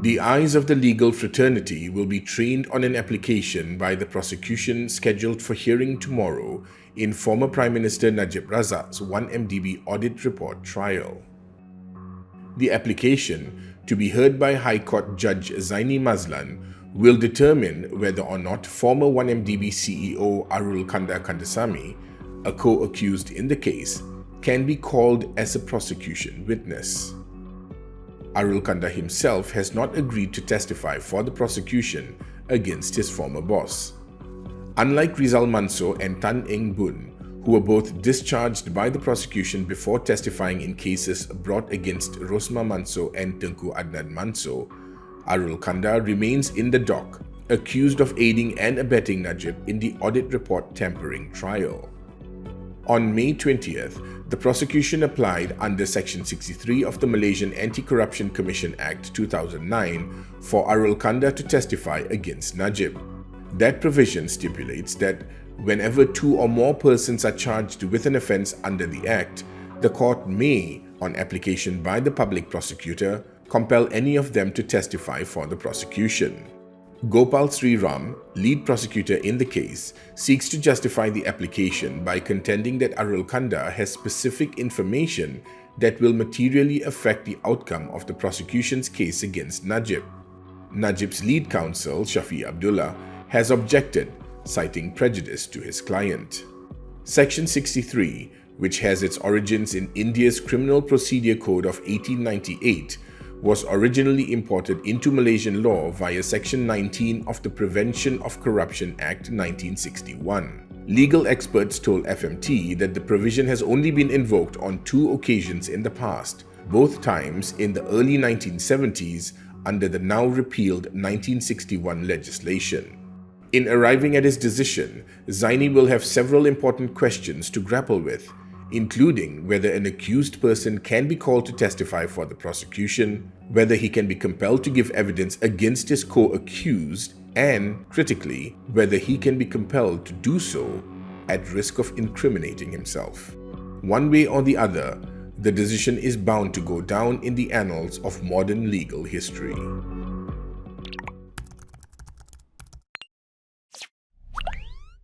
The eyes of the legal fraternity will be trained on an application by the prosecution scheduled for hearing tomorrow in former Prime Minister Najib Razak's 1MDB audit report trial. The application, to be heard by High Court Judge Zaini Mazlan, will determine whether or not former 1MDB CEO Arul Kanda Kandasamy, a co-accused in the case, can be called as a prosecution witness. Arul Kanda himself has not agreed to testify for the prosecution against his former boss. Unlike Rizal Manso and Tan Eng Boon, who were both discharged by the prosecution before testifying in cases brought against Rosma Manso and Tengku Adnan Manso, Arul Kanda remains in the dock, accused of aiding and abetting Najib in the audit report tampering trial. On May 20th, the prosecution applied under Section 63 of the Malaysian Anti-Corruption Commission Act 2009 for Arul Kanda to testify against Najib. That provision stipulates that whenever two or more persons are charged with an offence under the Act, the court may, on application by the public prosecutor, compel any of them to testify for the prosecution. Gopal Sri Ram, lead prosecutor in the case, seeks to justify the application by contending that Arul Kanda has specific information that will materially affect the outcome of the prosecution's case against Najib. Najib's lead counsel, Shafi Abdullah, has objected, citing prejudice to his client. Section 63, which has its origins in India's Criminal Procedure Code of 1898, was originally imported into Malaysian law via Section 19 of the Prevention of Corruption Act 1961. Legal experts told FMT that the provision has only been invoked on 2 occasions in the past, both times in the early 1970s under the now repealed 1961 legislation. In arriving at his decision, Zaini will have several important questions to grapple with, including whether an accused person can be called to testify for the prosecution, whether he can be compelled to give evidence against his co-accused, and, critically, whether he can be compelled to do so at risk of incriminating himself. One way or the other, the decision is bound to go down in the annals of modern legal history.